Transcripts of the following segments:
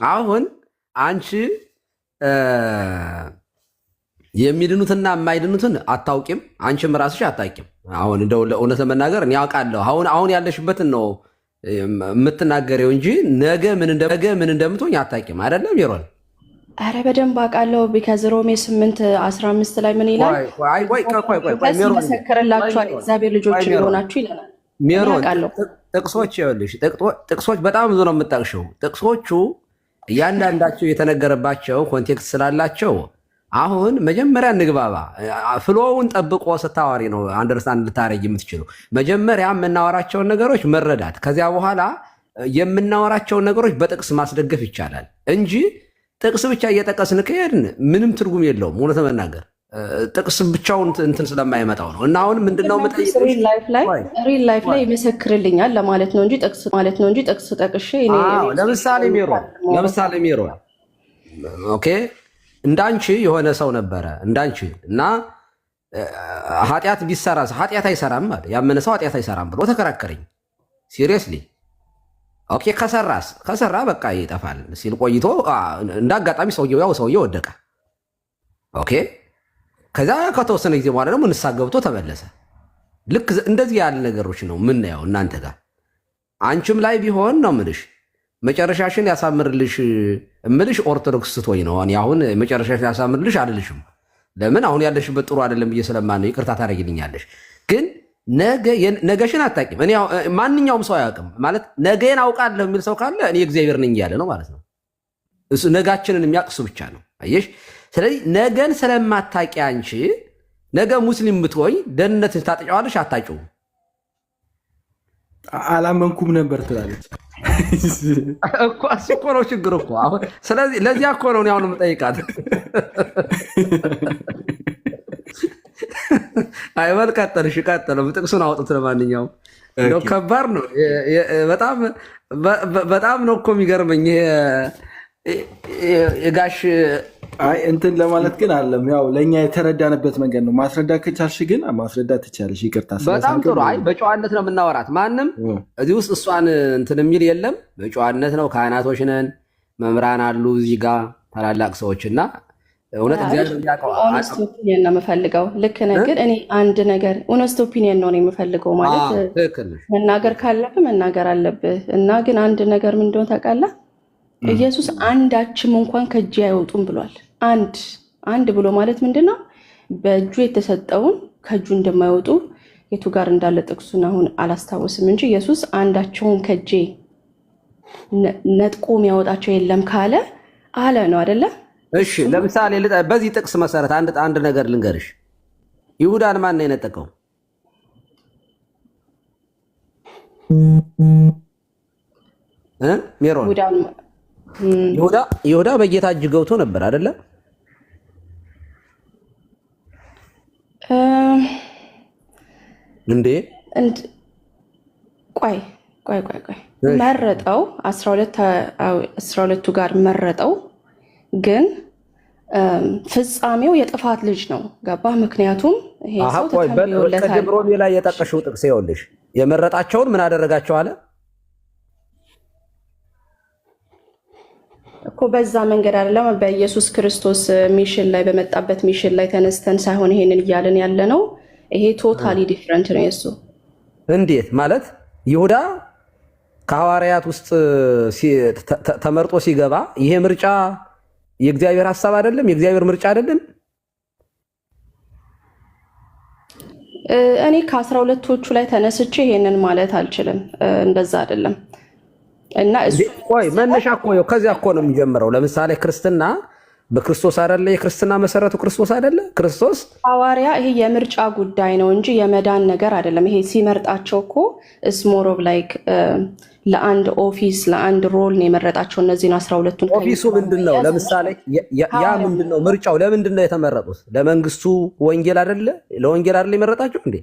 አሁን አንቺ የሚድኑትና የማይድኑትን አታውቂም፣ አንቺም ራስሽ አታውቂም። አሁን እንደው እውነት ለመናገር እኔ አውቃለሁ። አሁን ያለሽበትን ነው የምትናገሬው እንጂ ነገ ምን እንደምትሆኝ አታውቂም። አይደለም ይሮል? አረ በደንብ አውቃለሁ። ቢካዝ ሮሜ 8:15 ላይ ምን ይላል? መሰከረላችኋል እግዚአብሔር ልጆች ሊሆናችሁ ይለናል። ሜሮን ጥቅሶች ይኸውልሽ፣ ጥቅሶች በጣም ብዙ ነው የምጠቅሽው። ጥቅሶቹ እያንዳንዳቸው የተነገረባቸው ኮንቴክስት ስላላቸው አሁን መጀመሪያ እንግባባ። ፍሎውን ጠብቆ ስታዋሪ ነው አንደርስታንድ ልታረግ የምትችሉ። መጀመሪያ የምናወራቸውን ነገሮች መረዳት፣ ከዚያ በኋላ የምናወራቸውን ነገሮች በጥቅስ ማስደገፍ ይቻላል እንጂ ጥቅስ ብቻ እየጠቀስን ከሄድን ምንም ትርጉም የለውም። እውነት ለመናገር ጥቅስ ብቻውን እንትን ስለማይመጣው ነው። እና አሁን ምንድነው ሪል ላይፍ ላይ ይመሰክርልኛል ለማለት ነው እንጂ ጥቅስ ማለት ነው እንጂ ጥቅስ ጠቅሼ ለምሳሌ ሜሮን ኦኬ እንዳንቺ የሆነ ሰው ነበረ እንዳንቺ እና ኃጢአት ቢሰራ ኃጢአት አይሰራም ማለት ያመነ ሰው ኃጢአት አይሰራም ብሎ ተከራከረኝ። ሲሪየስሊ ኦኬ ከሰራ በቃ ይጠፋል ሲል ቆይቶ እንዳጋጣሚ ሰውየው ወደቀ። ኦኬ ከዛ ከተወሰነ ጊዜ በኋላ ደግሞ ንስሐ ገብቶ ተመለሰ። ልክ እንደዚህ ያለ ነገሮች ነው ምናየው እናንተ ጋር። አንቺም ላይ ቢሆን ነው ምልሽ መጨረሻሽን ያሳምርልሽ እምልሽ ኦርቶዶክስ ስትሆኝ ነው። አሁን መጨረሻሽን ያሳምርልሽ አልልሽም። ለምን አሁን ያለሽበት ጥሩ አይደለም ብዬ ስለማን ነው። ይቅርታ ታደርጊልኛለሽ። ግን ነገሽን አታውቂም። እኔ ማንኛውም ሰው አያውቅም ማለት ነገን አውቃለሁ የሚል ሰው ካለ እኔ እግዚአብሔር ነኝ እያለ ነው ማለት ነው። እሱ ነጋችንን የሚያውቅ እሱ ብቻ ነው። አየሽ። ስለዚህ ነገን ስለማታውቂ አንቺ ነገ ሙስሊም ብትሆኝ ደህንነትን ታጠጫዋለሽ አታጭውም። አላመንኩም ነበር ትላለች እኮ እሱ እኮ ነው ችግር እኮ አሁን። ስለዚህ ለዚያ እኮ ነው አሁን የምጠይቃት። አይበል ቀጠልሽ ቀጠለው ጥቅሱን አውጡት። ለማንኛውም እንደው ከባድ ነው በጣም ነው እኮ የሚገርመኝ የጋሽ እንትን ለማለት ግን አለም ያው ለእኛ የተረዳንበት መንገድ ነው። ማስረዳት ከቻልሽ ግን ማስረዳት ትቻለሽ። ይቅርታ በጣም ጥሩ። አይ በጨዋነት ነው የምናወራት። ማንም እዚህ ውስጥ እሷን እንትን የሚል የለም። በጨዋነት ነው። ካህናቶች ነን፣ መምህራን አሉ እዚህ ጋር ታላላቅ ሰዎች እና እውነት ኦነስት ኦፒኒየን ነው የምፈልገው። ልክ ነህ። ግን እኔ አንድ ነገር ኦነስት ኦፒኒየን ነው የምፈልገው ማለት መናገር ካለብህ መናገር አለብህ እና ግን አንድ ነገር ምን እንደሆነ ታውቃለህ? ኢየሱስ አንዳችም እንኳን ከእጅ አይወጡም ብሏል። አንድ ብሎ ማለት ምንድን ነው? በእጁ የተሰጠውን ከእጁ እንደማይወጡ የቱ ጋር እንዳለ ጥቅሱን አሁን አላስታወስም እንጂ ኢየሱስ አንዳቸውን ከእጄ ነጥቆ የሚያወጣቸው የለም ካለ አለ ነው አይደለ? እሺ ለምሳሌ በዚህ ጥቅስ መሰረት አንድ ነገር ልንገርሽ። ይሁዳን ማን ነው የነጠቀው? ሜሮን ይሁዳ በጌታ እጅ ገብቶ ነበር አይደለ? እንዴ ቆይ መረጠው 12ቱ ጋር መረጠው፣ ግን ፍጻሜው የጥፋት ልጅ ነው። ገባህ? ምክንያቱም ይሄ ሰው ተከምሮለታል። ሮሜ ላይ የጠቀሽው ጥቅስ ይኸውልሽ፣ የመረጣቸውን ምን አደረጋቸው አለ እኮ በዛ መንገድ አይደለም። በኢየሱስ ክርስቶስ ሚሽን ላይ በመጣበት ሚሽን ላይ ተነስተን ሳይሆን ይሄንን እያልን ያለ ነው። ይሄ ቶታሊ ዲፍረንት ነው የሱ። እንዴት ማለት? ይሁዳ ከሐዋርያት ውስጥ ተመርጦ ሲገባ ይሄ ምርጫ የእግዚአብሔር ሐሳብ አይደለም? የእግዚአብሔር ምርጫ አይደለም? እኔ ከ12ቶቹ ላይ ተነስቼ ይሄንን ማለት አልችልም። እንደዛ አይደለም። እና ቆይ መነሻ እኮ ከዚያ እኮ ነው የሚጀምረው። ለምሳሌ ክርስትና በክርስቶስ አይደለ? የክርስትና መሰረቱ ክርስቶስ አይደለ? ክርስቶስ ሐዋርያ ይሄ የምርጫ ጉዳይ ነው እንጂ የመዳን ነገር አይደለም። ይሄ ሲመርጣቸው እኮ ስሞር ኦፍ ላይክ ለአንድ ኦፊስ ለአንድ ሮል ነው የመረጣቸው። እነዚህን 12ቱን ኦፊሱ ምንድነው? ለምሳሌ ያ ምንድነው ምርጫው? ለምንድነው የተመረጡት? ለመንግስቱ ወንጌል አይደለ? ለወንጌል አይደለ የመረጣቸው እንዴ?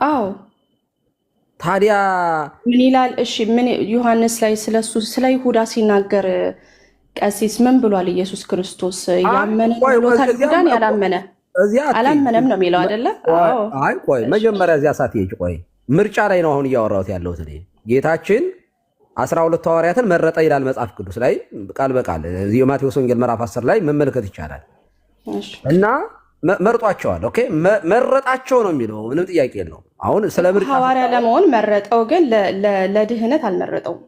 አዎ ታዲያ ምን ይላል? እሺ ምን ዮሐንስ ላይ ስለሱ ስለ ይሁዳ ሲናገር ቀሲስ ምን ብሏል? ኢየሱስ ክርስቶስ ያመነ ብሎታል፣ ይሁዳን ያላመነ አላመነም ነው የሚለው አይደለ? አይ ቆይ መጀመሪያ እዚያ ሳትሄጂ ቆይ ምርጫ ላይ ነው አሁን እያወራሁት ያለሁት እኔ። ጌታችን 12 ሐዋርያትን መረጠ ይላል መጽሐፍ ቅዱስ ላይ ቃል በቃል የማቴዎስ ወንጌል ምዕራፍ 10 ላይ መመልከት ይቻላል። እና መርጧቸዋል። ኦኬ መረጣቸው ነው የሚለው ምንም ጥያቄ የለውም። አሁን ስለ ምርጫ ሐዋርያ ለመሆን መረጠው፣ ግን ለድህነት አልመረጠውም።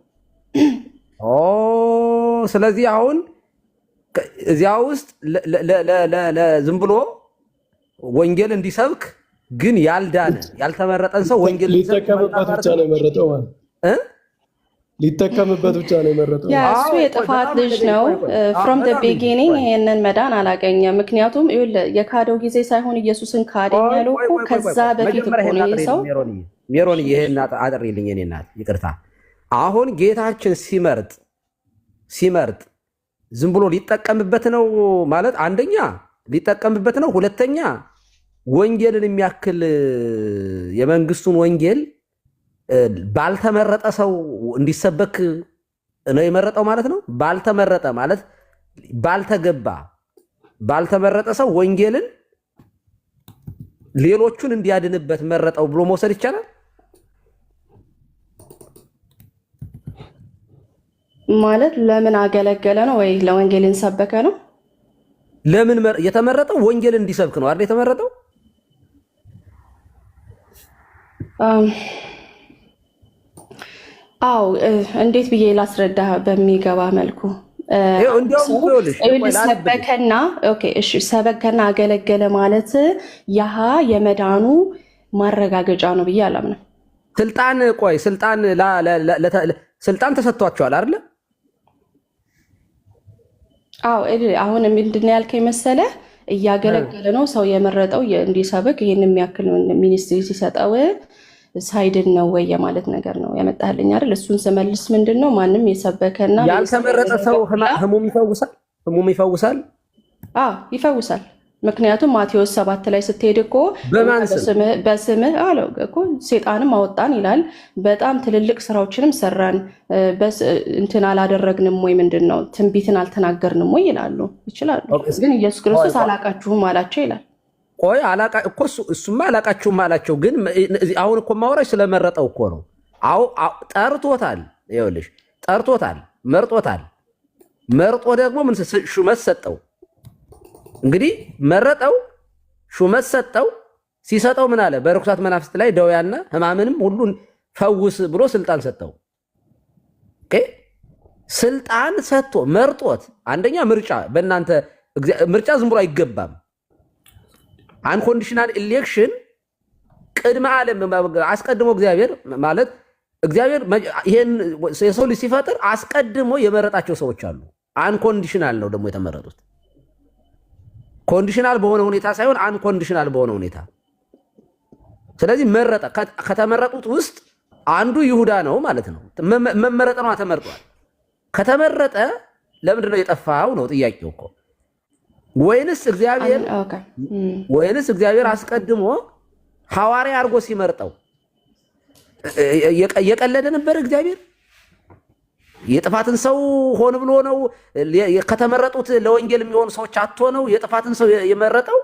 ስለዚህ አሁን እዚያ ውስጥ ዝም ብሎ ወንጌል እንዲሰብክ ግን ያልዳነ ያልተመረጠን ሰው ወንጌል ሊጠቀምበት ብቻ ነው የመረጠው ማለት ሊጠቀምበት ብቻ ነው የመረጠው። እሱ የጥፋት ልጅ ነው። ፍሮም ደ ቢጊኒንግ ይሄንን መዳን አላገኘም። ምክንያቱም የካደው ጊዜ ሳይሆን ኢየሱስን ካደኝ ያለው እኮ ከዛ በፊት እኮ ነው። ይሄ ሰው ሜሮን ይሄን አጥሪልኝ እኔ እናት ይቅርታ። አሁን ጌታችን ሲመርጥ ዝም ብሎ ሊጠቀምበት ነው ማለት አንደኛ ሊጠቀምበት ነው፣ ሁለተኛ ወንጌልን የሚያክል የመንግስቱን ወንጌል ባልተመረጠ ሰው እንዲሰበክ ነው የመረጠው ማለት ነው። ባልተመረጠ ማለት ባልተመረጠ ሰው ወንጌልን ሌሎቹን እንዲያድንበት መረጠው ብሎ መውሰድ ይቻላል ማለት። ለምን አገለገለ ነው ወይ ለወንጌልን ሰበከ ነው? ለምን የተመረጠው ወንጌልን እንዲሰብክ ነው አይደል የተመረጠው? አው እንዴት ብዬ ላስረዳ በሚገባ መልኩ ሰበከና ሰበከና አገለገለ ማለት ያሃ የመዳኑ ማረጋገጫ ነው ብዬ አላምንም። ስልጣን ተሰጥቷቸዋል አይደል? አው አሁን ምንድነው ያልከኝ መሰለ? እያገለገለ ነው ሰው የመረጠው እንዲሰብክ ይሄን የሚያክል ሚኒስትሪ ሲሰጠው ሳይድን ነው ወይ የማለት ነገር ነው ያመጣልኝ አይደል? እሱን ስመልስ ምንድነው ማንም የሰበከና ያልተመረጠ ሰው ህሙም ይፈውሳል? ይፈውሳል። ምክንያቱም ማቴዎስ 7 ላይ ስትሄድ እኮ በስምህ አለው እኮ ሰይጣንም አወጣን ይላል። በጣም ትልልቅ ስራዎችንም ሰራን እንትን አላደረግንም ወይ ምንድነው ትንቢትን አልተናገርንም ወይ ይላሉ ይችላሉ። ግን ኢየሱስ ክርስቶስ አላቃችሁም አላቸው ይላል። ቆይ እኮ እሱማ አላቃችሁም አላቸው። ግን አሁን እኮ ማውራሽ ስለመረጠው እኮ ነው። ጠርቶታል። ይኸውልሽ ጠርቶታል፣ መርጦታል። መርጦ ደግሞ ምን ሹመት ሰጠው። እንግዲህ መረጠው፣ ሹመት ሰጠው። ሲሰጠው ምን አለ? በርኩሳት መናፍስት ላይ ደውያና ሕማምንም ሁሉን ፈውስ ብሎ ስልጣን ሰጠው። ስልጣን ሰጥቶ መርጦት። አንደኛ ምርጫ በእናንተ ምርጫ ዝም ብሎ አይገባም። አንኮንዲሽናል ኢሌክሽን ቅድመ ዓለም አስቀድሞ እግዚአብሔር ማለት እግዚአብሔር ይሄን የሰው ልጅ ሲፈጥር አስቀድሞ የመረጣቸው ሰዎች አሉ። አንኮንዲሽናል ነው ደግሞ የተመረጡት። ኮንዲሽናል በሆነ ሁኔታ ሳይሆን አንኮንዲሽናል በሆነ ሁኔታ። ስለዚህ መረጠ። ከተመረጡት ውስጥ አንዱ ይሁዳ ነው ማለት ነው። መመረጥ ነው፣ ተመርጧል። ከተመረጠ ለምንድን ነው የጠፋው ነው ጥያቄው እኮ። ወይንስ እግዚአብሔር አስቀድሞ ሐዋርያ አድርጎ ሲመርጠው የቀለደ ነበር? እግዚአብሔር የጥፋትን ሰው ሆን ብሎ ነው ከተመረጡት ለወንጌል የሚሆኑ ሰዎች አጥቶ ነው የጥፋትን ሰው የመረጠው?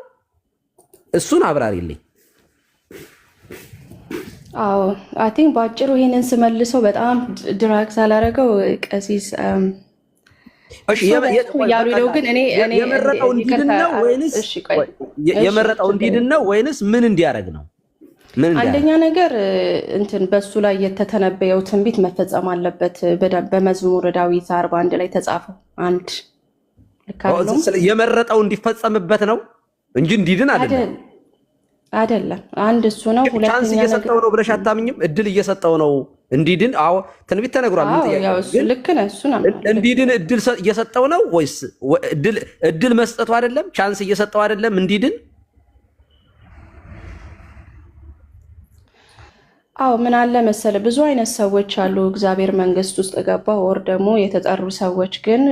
እሱን አብራሪልኝ። አዎ አይ ቲንክ ባጭሩ ይሄንን ስመልሰው በጣም ድራግ ሳላረገው ቀሲስ ያሉለው ግን እኔ የመረጠው እንዲድን ነው ወይንስ ምን እንዲያደርግ ነው? አንደኛ ነገር እንትን በሱ ላይ የተተነበየው ትንቢት መፈጸም አለበት። በመዝሙረ ዳዊት 41 ላይ ተጻፈው አንድ የመረጠው እንዲፈጸምበት ነው እንጂ እንዲድን አይደለም። አንድ እሱ ነው። ቻንስ እየሰጠው ነው ብለሽ አታምኝም? እድል እየሰጠው ነው እንዲድን። አዎ ትንቢት ተነግሯል። ምን ጥያቄ ያው እሱ ልክ ነው። እሱ ነው እንዲድን እድል እየሰጠው ነው ወይስ እድል መስጠቱ አይደለም? ቻንስ እየሰጠው አይደለም እንዲድን? አዎ ምን አለ መሰለ ብዙ አይነት ሰዎች አሉ እግዚአብሔር መንግስት ውስጥ ገባ ወር ደግሞ የተጠሩ ሰዎች ግን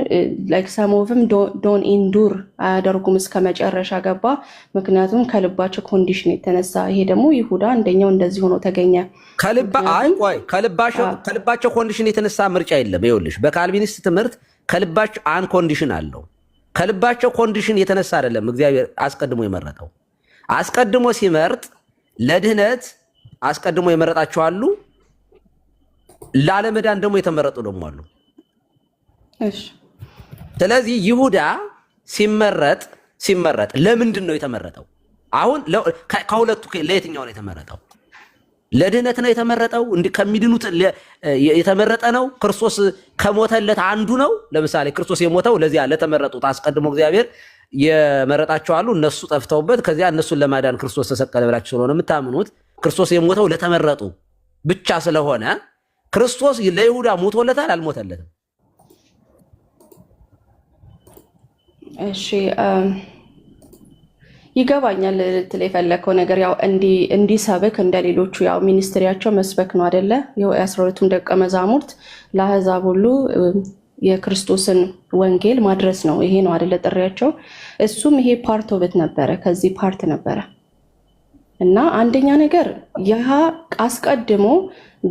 ላይክ ሰሞቭም ዶን ኢንዱር አያደርጉም እስከ መጨረሻ ገባ። ምክንያቱም ከልባቸው ኮንዲሽን የተነሳ ይሄ ደግሞ ይሁዳ አንደኛው እንደዚህ ሆኖ ተገኘ። ከልባቸው ኮንዲሽን የተነሳ ምርጫ የለም። ይኸውልሽ በካልቪኒስት ትምህርት ከልባቸው አን ኮንዲሽን አለው። ከልባቸው ኮንዲሽን የተነሳ አይደለም እግዚአብሔር አስቀድሞ የመረጠው። አስቀድሞ ሲመርጥ ለድህነት አስቀድሞ የመረጣቸው አሉ። ላለመዳን ደግሞ የተመረጡ ደግሞ አሉ። እሺ ስለዚህ ይሁዳ ሲመረጥ ለምንድን ነው የተመረጠው? አሁን ከሁለቱ ለየትኛው ነው የተመረጠው? ለድህነት ነው የተመረጠው? ከሚድኑት የተመረጠ ነው? ክርስቶስ ከሞተለት አንዱ ነው? ለምሳሌ ክርስቶስ የሞተው ለዚያ ለተመረጡት አስቀድሞ እግዚአብሔር የመረጣቸው አሉ። እነሱ ጠፍተውበት ከዚያ እነሱን ለማዳን ክርስቶስ ተሰቀለ ብላችሁ ስለሆነ የምታምኑት ክርስቶስ የሞተው ለተመረጡ ብቻ ስለሆነ ክርስቶስ ለይሁዳ ሞቶለታል አልሞተለትም? እሺ ይገባኛል ልትል የፈለከው ነገር ያው እንዲሰብክ እንደሌሎቹ ያው ሚኒስትሪያቸው መስበክ ነው አይደለ? የ12ቱም ደቀ መዛሙርት ለአሕዛብ ሁሉ የክርስቶስን ወንጌል ማድረስ ነው። ይሄ ነው አይደለ ጥሪያቸው። እሱም ይሄ ፓርት ኦብት ነበረ፣ ከዚህ ፓርት ነበረ እና አንደኛ ነገር ያ አስቀድሞ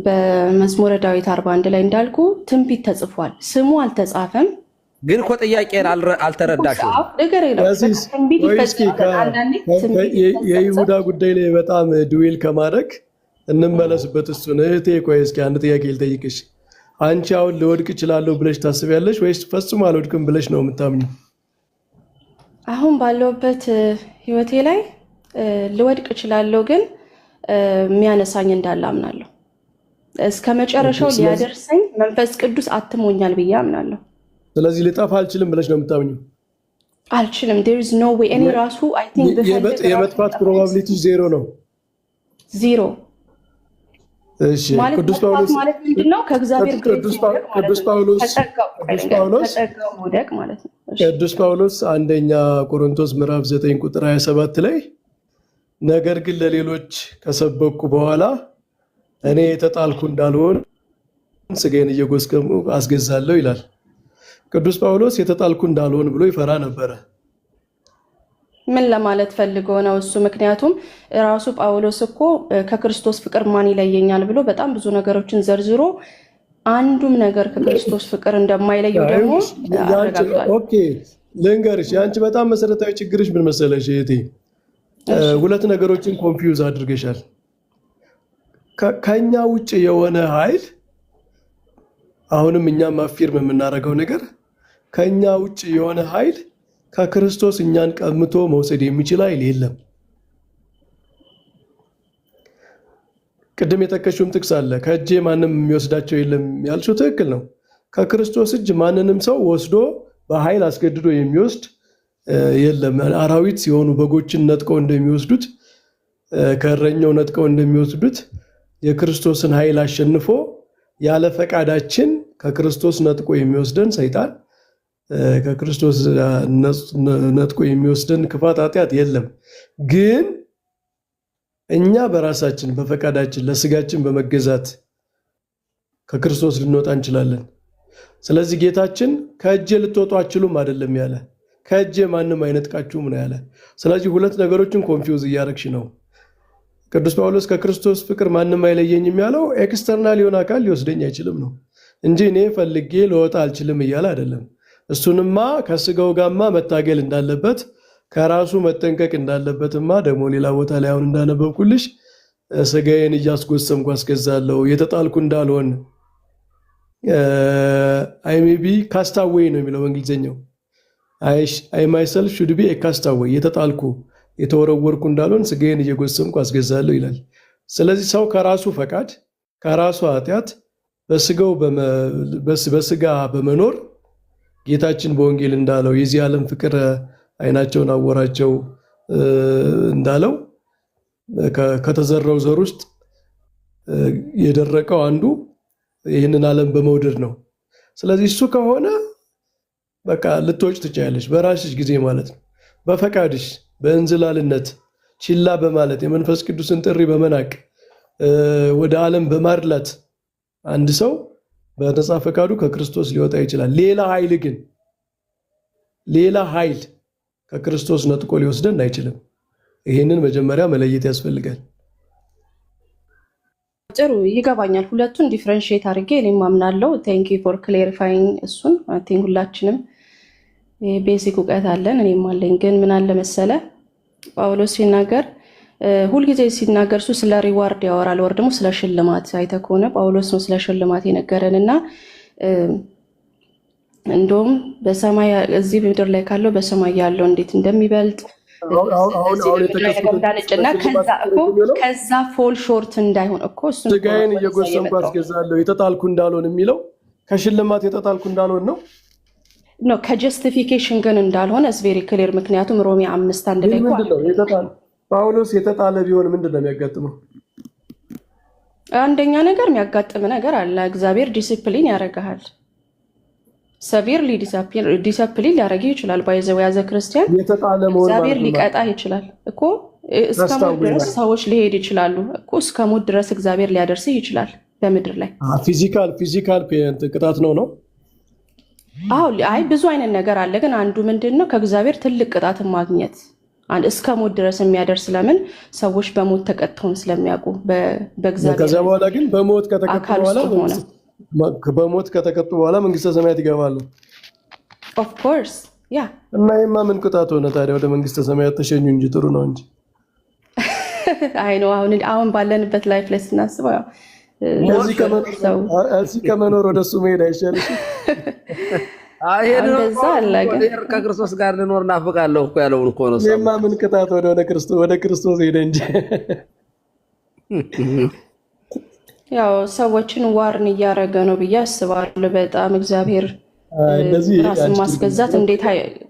በመዝሙረ ዳዊት 41 ላይ እንዳልኩ ትንቢት ተጽፏል። ስሙ አልተጻፈም። ግን እኮ ጥያቄን አልተረዳሽም። የይሁዳ ጉዳይ ላይ በጣም ድዌል ከማድረግ እንመለስበት። እሱን እህቴ ቆይ እስኪ አንድ ጥያቄ ልጠይቅሽ። አንቺ አሁን ልወድቅ እችላለሁ ብለሽ ታስቢያለሽ ወይስ ፈጽሞ አልወድቅም ብለሽ ነው የምታምኚው? አሁን ባለውበት ህይወቴ ላይ ልወድቅ እችላለሁ፣ ግን የሚያነሳኝ እንዳለ አምናለሁ። እስከ መጨረሻው ሊያደርሰኝ መንፈስ ቅዱስ አትሞኛል ብዬ አምናለሁ። ስለዚህ ልጠፋ አልችልም ብለሽ ነው የምታምኚው? አልችልም። there is no way እኔ ራሱ I think የመጥፋት ፕሮባቢሊቲ ዜሮ ነው። ዜሮ። እሺ ቅዱስ ጳውሎስ ማለት ምንድነው? ከእግዚአብሔር ቅዱስ ጳውሎስ አንደኛ ቆሮንቶስ ምዕራፍ 9 ቁጥር 27 ላይ ነገር ግን ለሌሎች ከሰበኩ በኋላ እኔ የተጣልኩ እንዳልሆን ሥጋዬን እየጎሰምኩ አስገዛለሁ ይላል። ቅዱስ ጳውሎስ የተጣልኩ እንዳልሆን ብሎ ይፈራ ነበረ። ምን ለማለት ፈልጎ ነው እሱ? ምክንያቱም ራሱ ጳውሎስ እኮ ከክርስቶስ ፍቅር ማን ይለየኛል ብሎ በጣም ብዙ ነገሮችን ዘርዝሮ አንዱም ነገር ከክርስቶስ ፍቅር እንደማይለየው ደግሞ አረጋግጧል። ኦኬ ልንገርሽ፣ የአንቺ በጣም መሰረታዊ ችግርሽ ምን መሰለሽ እህቴ? ሁለት ነገሮችን ኮንፊውዝ አድርገሻል። ከኛ ውጭ የሆነ ኃይል፣ አሁንም እኛም አፊርም የምናደርገው ነገር ከኛ ውጭ የሆነ ኃይል ከክርስቶስ እኛን ቀምቶ መውሰድ የሚችል ኃይል የለም። ቅድም የጠቀሽውም ጥቅስ አለ፣ ከእጄ ማንም የሚወስዳቸው የለም ያልሽው ትክክል ነው። ከክርስቶስ እጅ ማንንም ሰው ወስዶ በኃይል አስገድዶ የሚወስድ የለም። አራዊት ሲሆኑ በጎችን ነጥቀው እንደሚወስዱት፣ ከእረኛው ነጥቀው እንደሚወስዱት የክርስቶስን ኃይል አሸንፎ ያለ ፈቃዳችን ከክርስቶስ ነጥቆ የሚወስደን ሰይጣን፣ ከክርስቶስ ነጥቆ የሚወስደን ክፋት ኃጢአት የለም። ግን እኛ በራሳችን በፈቃዳችን ለስጋችን በመገዛት ከክርስቶስ ልንወጣ እንችላለን። ስለዚህ ጌታችን ከእጄ ልትወጡ አትችሉም አይደለም ያለ፣ ከእጄ ማንም አይነጥቃችሁም ነው ያለ። ስለዚህ ሁለት ነገሮችን ኮንፊውዝ እያደረግሽ ነው። ቅዱስ ጳውሎስ ከክርስቶስ ፍቅር ማንም አይለየኝም ያለው ኤክስተርናል የሆነ አካል ሊወስደኝ አይችልም ነው እንጂ እኔ ፈልጌ ልወጣ አልችልም እያለ አይደለም። እሱንማ ከስጋው ጋማ መታገል እንዳለበት ከራሱ መጠንቀቅ እንዳለበትማ ደግሞ ሌላ ቦታ ላይ አሁን እንዳነበብኩልሽ ስጋዬን እያስጎሰምኩ አስገዛለሁ የተጣልኩ እንዳልሆን አይ ሜይ ቢ ካስታዌይ ነው የሚለው በእንግሊዝኛው። አይ ማይሰልፍ ሹድ ቢ ኤ ካስታዌይ የተጣልኩ የተወረወርኩ እንዳልሆን ስጋዬን እየጎሰምኩ አስገዛለሁ ይላል። ስለዚህ ሰው ከራሱ ፈቃድ ከራሱ ኃጢአት በስጋ በመኖር ጌታችን በወንጌል እንዳለው የዚህ ዓለም ፍቅር ዓይናቸውን አወራቸው እንዳለው ከተዘራው ዘር ውስጥ የደረቀው አንዱ ይህንን ዓለም በመውደድ ነው። ስለዚህ እሱ ከሆነ በቃ ልትወጪ ትችያለሽ በራስሽ ጊዜ ማለት ነው። በፈቃድሽ በእንዝላልነት ችላ በማለት የመንፈስ ቅዱስን ጥሪ በመናቅ ወደ ዓለም በማድላት አንድ ሰው በነፃ ፈቃዱ ከክርስቶስ ሊወጣ ይችላል። ሌላ ኃይል ከክርስቶስ ነጥቆ ሊወስደን አይችልም። ይህንን መጀመሪያ መለየት ያስፈልጋል። ጥሩ ይገባኛል። ሁለቱን ዲፍረንሺየት አድርጌ እኔም አምናለሁ። ቴንክ ዩ ፎር ክሌሪፋይንግ። እሱን አይ ቲንክ ሁላችንም ቤሲክ እውቀት አለን፣ እኔም አለኝ። ግን ምን አለ መሰለ ጳውሎስ ሲናገር ሁልጊዜ ሲናገር እሱ ስለ ሪዋርድ ያወራል፣ ወር ደግሞ ስለ ሽልማት። አይተህ ከሆነ ጳውሎስ ነው ስለ ሽልማት የነገረን እና እንደውም በሰማይ እዚህ ምድር ላይ ካለው በሰማይ ያለው እንዴት እንደሚበልጥ እንዳነጭና ከዛ ፎል ሾርት እንዳይሆን እኮ እሱን ስጋዬን እየጎሰምኩ አስገዛለሁ የተጣልኩ እንዳልሆን የሚለው ከሽልማት የተጣልኩ እንዳልሆን ነው ነው ከጀስቲፊኬሽን ግን እንዳልሆነ ኢዝ ቬሪ ክሊር። ምክንያቱም ሮሜ 5:1 ላይ ጳውሎስ የተጣለ ቢሆን ምንድን ነው የሚያጋጥመው? አንደኛ ነገር የሚያጋጥም ነገር አለ። እግዚአብሔር ዲሲፕሊን ያደርግሃል። ሰቪርሊ ዲሲፕሊን ሊያደርግ ይችላል። ባይዘው ያዘ ክርስቲያን እግዚአብሔር ሊቀጣ ይችላል እኮ። እስከ ሞት ድረስ ሰዎች ሊሄድ ይችላሉ እኮ። እስከ ሞት ድረስ እግዚአብሔር ሊያደርስ ይችላል በምድር ላይ። ፊዚካል ቅጣት ነው። አዎ፣ አይ ብዙ አይነት ነገር አለ። ግን አንዱ ምንድነው ከእግዚአብሔር ትልቅ ቅጣትን ማግኘት እስከ ሞት ድረስ የሚያደርስ። ለምን ሰዎች በሞት ተቀጥተውን ስለሚያውቁ በእግዚአብሔር። ከዛ በኋላ ግን በሞት ከተቀጡ በኋላ መንግስተ ሰማያት ይገባሉ። ኦፍ ኮርስ ያ። እና ይሄማ ምን ቅጣት ሆነ ታዲያ? ወደ መንግስተ ሰማያት ተሸኙ እንጂ ጥሩ ነው እንጂ። አይ ነው አሁን ባለንበት ላይፍ ላይ ስናስበው እዚህ ከመኖር ወደሱ መሄድ አይሻልሽም? ከክርስቶስ ጋር ልኖር እናፍቃለሁ እኮ ያለውን እኮ ነው። ይሄማ ምን ቅጣት ወደ ክርስቶስ ሄደ እንጂ። ያው ሰዎችን ዋርን እያደረገ ነው ብዬ አስባለሁ። በጣም እግዚአብሔር ራስን ማስገዛት እንዴት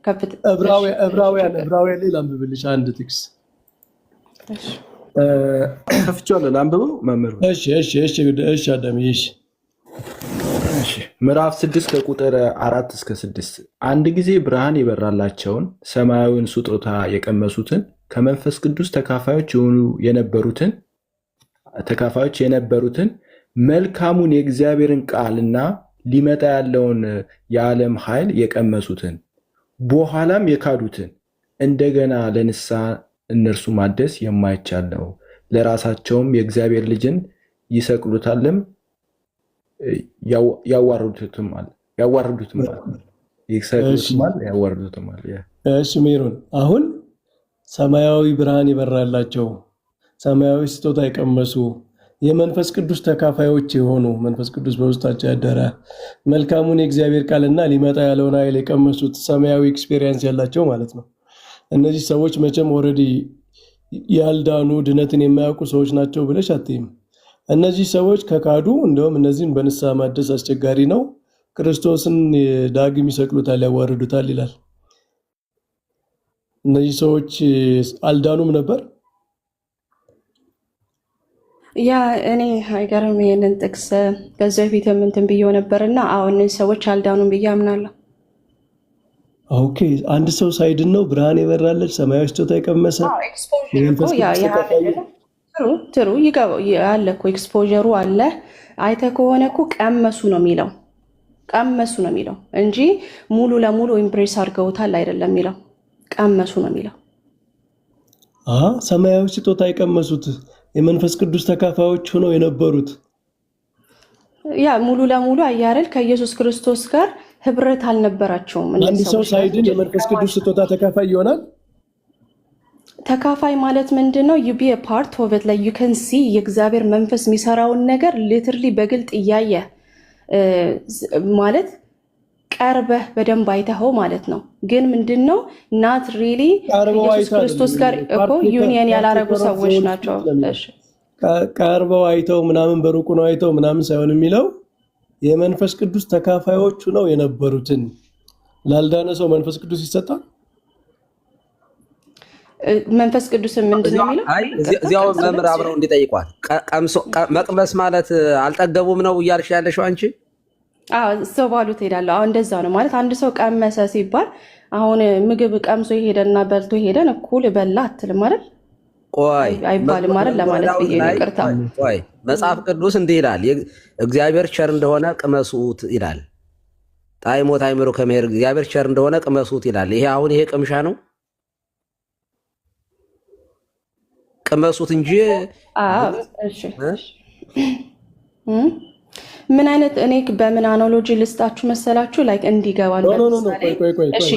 ከፍት ዕብራውያን ላይ ላንብብልሽ አንድ ጥቅስ ከፍቼዋለሁ። ላንብበው መምህር? እሺ አዳም። ምዕራፍ 6 ከቁጥር 4 እስከ 6 አንድ ጊዜ ብርሃን የበራላቸውን ሰማያዊውን ስጦታ የቀመሱትን ከመንፈስ ቅዱስ ተካፋዮች የነበሩትን መልካሙን የእግዚአብሔርን ቃልና ሊመጣ ያለውን የዓለም ኃይል የቀመሱትን በኋላም የካዱትን እንደገና ለንስሐ እነርሱ ማደስ የማይቻል ነው። ለራሳቸውም የእግዚአብሔር ልጅን ይሰቅሉታልም ያዋርዱትማል። እሺ ሜሮን፣ አሁን ሰማያዊ ብርሃን ይበራላቸው፣ ሰማያዊ ስጦታ የቀመሱ የመንፈስ ቅዱስ ተካፋዮች የሆኑ መንፈስ ቅዱስ በውስጣቸው ያደረ መልካሙን የእግዚአብሔር ቃልና ሊመጣ ያለውን ኃይል የቀመሱት ሰማያዊ ኤክስፔሪየንስ ያላቸው ማለት ነው። እነዚህ ሰዎች መቼም ኦልሬዲ ያልዳኑ ድነትን የማያውቁ ሰዎች ናቸው ብለሽ አትይም። እነዚህ ሰዎች ከካዱ እንደውም እነዚህን በንስሐ ማደስ አስቸጋሪ ነው። ክርስቶስን ዳግም ይሰቅሉታል፣ ያዋርዱታል ይላል። እነዚህ ሰዎች አልዳኑም ነበር። ያ እኔ አይገርም ይሄንን ጥቅስ ከዚህ በፊት እንትን ብዬው ነበርና አሁን እነዚህ ሰዎች አልዳኑም ብዬ አምናለሁ። ኦኬ፣ አንድ ሰው ሳይድን ነው ብርሃን የበራለች ሰማያዊ ስጦታ የቀመሰ ትሩ አለ እኮ ኤክስፖዠሩ አለ። አይተህ ከሆነ እኮ ቀመሱ ነው የሚለው እንጂ ሙሉ ለሙሉ ኢምፕሬስ አድርገውታል አይደለም የሚለው። ቀመሱ ነው የሚለው። ሰማያዊ ስጦታ የቀመሱት የመንፈስ ቅዱስ ተካፋዮች ሆነው የነበሩት ያ ሙሉ ለሙሉ አያረል ከኢየሱስ ክርስቶስ ጋር ህብረት አልነበራቸውም። አንድ ሰው ሳይድን የመንፈስ ቅዱስ ስጦታ ተካፋይ ይሆናል። ተካፋይ ማለት ምንድነው? you be a part of it, like you can see የእግዚአብሔር መንፈስ የሚሰራውን ነገር ሊትርሊ በግልጥ እያየ ማለት ቀርበህ በደንብ አይተኸው ማለት ነው። ግን ምንድነው not really ኢየሱስ ክርስቶስ ጋር እኮ ዩኒየን ያላረጉ ሰዎች ናቸው። ቀርበው አይተው ምናምን በሩቁ ነው አይተው ምናምን ሳይሆን የሚለው የመንፈስ ቅዱስ ተካፋዮች ነው የነበሩትን። ላልዳነ ሰው መንፈስ ቅዱስ ይሰጣል። መንፈስ ቅዱስ ምንድነው የሚለው? እዚያው መምህር አብረው እንዲጠይቋል። መቅመስ ማለት አልጠገቡም ነው እያልሽ ያለሽው አንቺ? ሰው ባሉት ሄዳለሁ። አሁን እንደዛ ነው ማለት። አንድ ሰው ቀመሰ ሲባል አሁን ምግብ ቀምሶ ሄደና በልቶ ሄደን እኩል በላ አትልም አይደል? ቆይ አይባልም አይደል? ለማለት ብዬ ይቅርታ። ቆይ መጽሐፍ ቅዱስ እንዲህ ይላል፣ እግዚአብሔር ቸር እንደሆነ ቅመሱት ይላል። ጣዕሞት አይምሮ ከመሄድ እግዚአብሔር ቸር እንደሆነ ቅመሱት ይላል። ይሄ አሁን ይሄ ቅምሻ ነው? ቅመሱት እንጂ ምን አይነት እኔ በምን አናሎጂ ልስጣችሁ መሰላችሁ? ላይክ እንዲገባን እሺ፣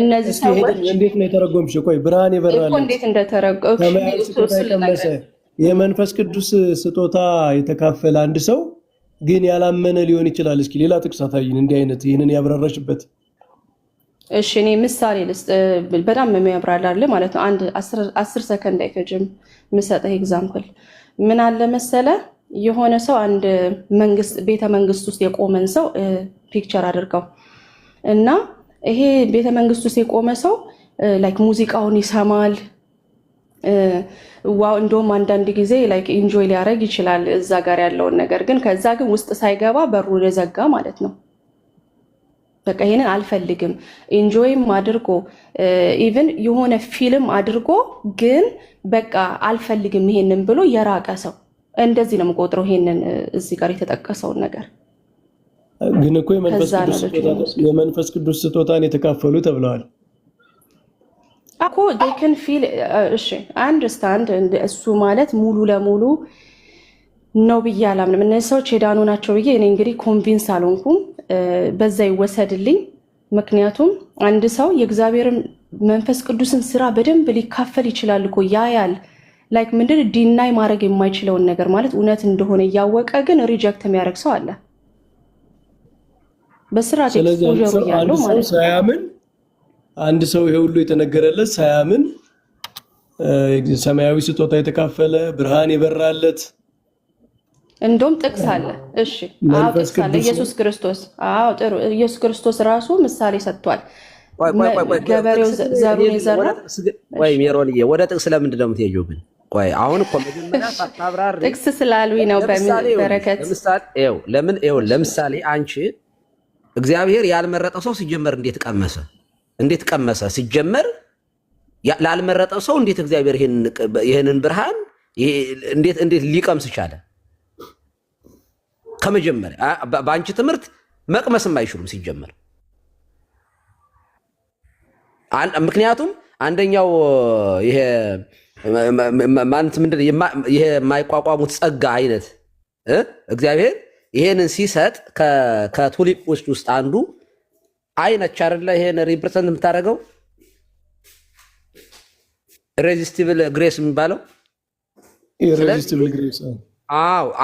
እነዚህ ሰዎች እንዴት ነው የተረጎምሽው? ቆይ ብርሃን ይበራል እንዴት እንደተረጎምሽ የመንፈስ ቅዱስ ስጦታ የተካፈለ አንድ ሰው ግን ያላመነ ሊሆን ይችላል። እስኪ ሌላ ጥቅስ አሳይን እንዲህ አይነት ይህንን ያብራራሽበት። እሺ እኔ ምሳሌ ልስጥ፣ በጣም የሚያብራራል ማለት ነው። አንድ 10 ሰከንድ አይፈጅም የምሰጠህ ኤግዛምፕል። ምን አለ መሰለ የሆነ ሰው አንድ ቤተ መንግስት ውስጥ የቆመን ሰው ፒክቸር አድርገው እና ይሄ ቤተ መንግስት ውስጥ የቆመ ሰው ላይክ ሙዚቃውን ይሰማል። ዋው እንደውም አንዳንድ ጊዜ ላይክ ኢንጆይ ሊያደርግ ይችላል እዛ ጋር ያለውን ነገር፣ ግን ከዛ ግን ውስጥ ሳይገባ በሩ የዘጋ ማለት ነው። በቃ ይሄንን አልፈልግም ኢንጆይም አድርጎ ኢቭን የሆነ ፊልም አድርጎ ግን በቃ አልፈልግም ይሄንን ብሎ የራቀ ሰው እንደዚህ ነው የምቆጥረው። ይሄንን እዚህ ጋር የተጠቀሰውን ነገር ግን እኮ የመንፈስ ቅዱስ ስጦታን የተካፈሉ ተብለዋል እኮ they can feel እሺ አንደርስታንድ። እሱ ማለት ሙሉ ለሙሉ ነው ብዬ አላምንም። እነዚህ ሰዎች የዳኑ ናቸው ብዬ እኔ እንግዲህ ኮንቪንስ አልሆንኩም። በዛ ይወሰድልኝ። ምክንያቱም አንድ ሰው የእግዚአብሔርን መንፈስ ቅዱስን ስራ በደንብ ሊካፈል ይችላል እኮ ያያል። ላይክ ምንድን ዲናይ ማድረግ የማይችለውን ነገር ማለት እውነት እንደሆነ እያወቀ ግን ሪጀክት የሚያደርግ ሰው አለ። በስርዓት ኤክስፖዠር ያለው ማለት ነው። ሳያምን አንድ ሰው ይሄ ሁሉ የተነገረለት ሳያምን ሰማያዊ ስጦታ የተካፈለ ብርሃን የበራለት እንደውም ጥቅስ አለ። እሺ ጥቅስ አለ። ኢየሱስ ክርስቶስ ጥሩ። ኢየሱስ ክርስቶስ ራሱ ምሳሌ ሰጥቷል። ገበሬው ዘሩን የዘራ ወይ ሜሮንዬ፣ ወደ ጥቅስ ለምንድን ነው የምትሄጂው ግን? ቆይ አሁን እኮ መጀመሪያ ሳታብራሪ ጥቅስ ስላሉኝ ነው። በረከት ለምሳሌ አንቺ እግዚአብሔር ያልመረጠው ሰው ሲጀመር እንዴት ቀመሰ? ሲጀመር ላልመረጠው ሰው እንዴት እግዚአብሔር ይሄንን ብርሃን እንዴት ሊቀምስ ቻለ? ከመጀመሪያ በአንቺ ትምህርት መቅመስም አይችሉም ሲጀመር። ምክንያቱም አንደኛው ይሄ ምንድን ይሄ የማይቋቋሙት ጸጋ አይነት እግዚአብሔር ይሄንን ሲሰጥ ከቱሊፖች ውስጥ አንዱ አይነች አይደለ? ይሄን ሪፕሬዘንት የምታደርገው ኢሬዚስቲብል ግሬስ የሚባለው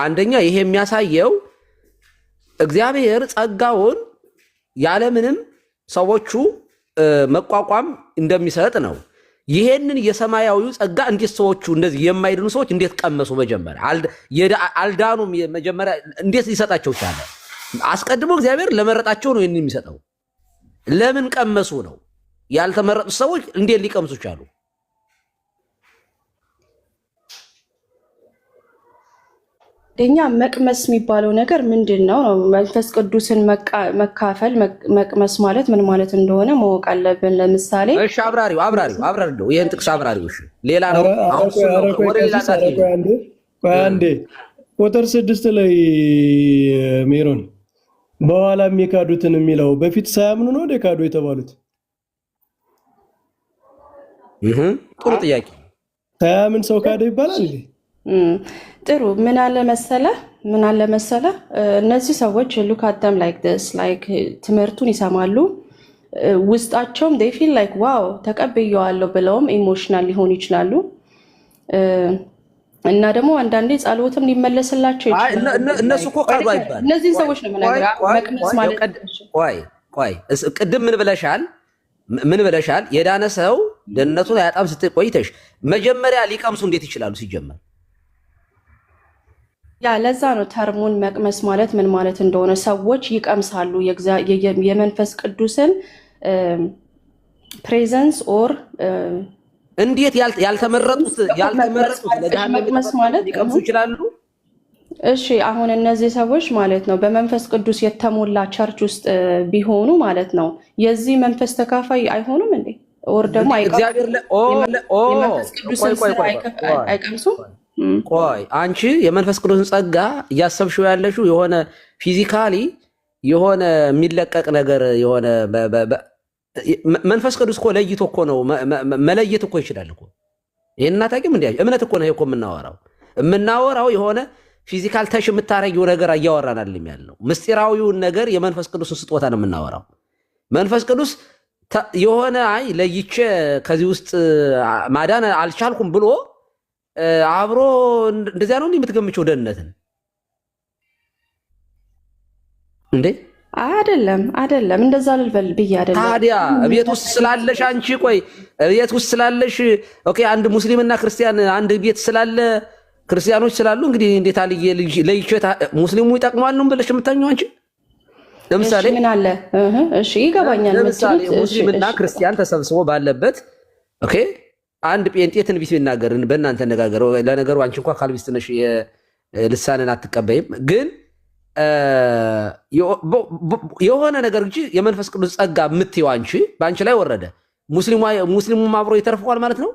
አንደኛ ይሄ የሚያሳየው እግዚአብሔር ጸጋውን ያለምንም ሰዎቹ መቋቋም እንደሚሰጥ ነው። ይሄንን የሰማያዊው ጸጋ እንዴት ሰዎቹ እንደዚህ የማይድኑ ሰዎች እንዴት ቀመሱ? መጀመሪያ አልዳኑም። መጀመሪያ እንዴት ሊሰጣቸው ቻለ? አስቀድሞ እግዚአብሔር ለመረጣቸው ነው ይሄንን የሚሰጠው። ለምን ቀመሱ ነው? ያልተመረጡ ሰዎች እንዴት ሊቀምሱ ቻሉ? ደኛ መቅመስ የሚባለው ነገር ምንድን ነው? መንፈስ ቅዱስን መካፈል መቅመስ ማለት ምን ማለት እንደሆነ ማወቅ አለብን። ለምሳሌ እሺ፣ አብራሪው ይሄን ጥቅስ አብራሪው። እሺ፣ ሌላ ነው። አንዴ ቁጥር 6 ላይ ሜሮን በኋላ የሚካዱትን የሚለው በፊት ሳያምኑ ነው እንደ ካዱ የተባሉት? ጥሩ ጥያቄ። ሳያምን ሰው ካደ ይባላል እንዴ? ጥሩ። ምን አለ መሰለ እነዚህ ሰዎች ሉክ አት ዘም ላይክ ዲስ ላይክ ትምህርቱን ይሰማሉ፣ ውስጣቸውም they feel like ዋው ተቀብየዋለሁ ብለውም ኢሞሽናል ሊሆኑ ይችላሉ። እና ደግሞ አንዳንዴ ጸሎትም ሊመለስላቸው ይችላል። እነሱ እኮ ካዱ አይባል። እነዚህ ሰዎች ነው መቅመስ ማለት። ቆይ ቅድም ምን ብለሻል? የዳነ ሰው ደህንነቱን አያጣም ስትይ ቆይተሽ መጀመሪያ ሊቀምሱ እንዴት ይችላሉ ሲጀመር? ያ ለዛ ነው ተርሙን መቅመስ ማለት ምን ማለት እንደሆነ ሰዎች ይቀምሳሉ። የመንፈስ ቅዱስን ፕሬዘንስ ኦር እንዴት ያልተመረጡት መቅመስ ማለት ሊቀምሱ ይችላሉ? እሺ አሁን እነዚህ ሰዎች ማለት ነው በመንፈስ ቅዱስ የተሞላ ቸርች ውስጥ ቢሆኑ ማለት ነው የዚህ መንፈስ ተካፋይ አይሆኑም እንዴ? ኦር ደግሞ የመንፈስ ቅዱስን ስራ አይቀምሱም? ቆይ አንቺ የመንፈስ ቅዱስን ጸጋ እያሰብሽው ያለሽው የሆነ ፊዚካሊ የሆነ የሚለቀቅ ነገር የሆነ መንፈስ ቅዱስ እኮ ለይቶ እኮ ነው መለየት እኮ ይችላል እኮ። ይሄን እናታቂም እንዴ? እምነት እኮ ነው እኮ የምናወራው የሆነ ፊዚካል ተሽ የምታረጊው ነገር እያወራናልም ያለው ምስጢራዊውን ነገር የመንፈስ ቅዱስን ስጦታ ነው የምናወራው። መንፈስ ቅዱስ የሆነ አይ ለይቼ ከዚህ ውስጥ ማዳን አልቻልኩም ብሎ አብሮ እንደዚያ ነው የምትገምቸው ደህንነትን እንዴ? አይደለም እንደዛ ልበል ብዬ አይደለም። ታዲያ ቤት ውስጥ ስላለሽ አንቺ ቆይ ቤት ውስጥ ስላለሽ ኦኬ፣ አንድ ሙስሊምና ክርስቲያን አንድ ቤት ስላለ ክርስቲያኖች ስላሉ እንግዲህ እንዴት አልዬ ለይቼ ሙስሊሙ ይጠቅማል ነው ብለሽ የምታኘው አንቺ? ለምሳሌ ምን አለ እሺ ይገባኛል። ለምሳሌ ሙስሊምና ክርስቲያን ተሰብስቦ ባለበት ኦኬ፣ አንድ ጴንጤ ትንቢት ቢናገር በእናንተ አነጋገር፣ ለነገሩ አንቺ እንኳን ካልቪስት ነሽ የልሳንን አትቀበይም፣ ግን የሆነ ነገር እንጂ የመንፈስ ቅዱስ ጸጋ የምትይው አንቺ በአንቺ ላይ ወረደ፣ ሙስሊሙም አብሮ ይተርፈዋል ማለት ነው።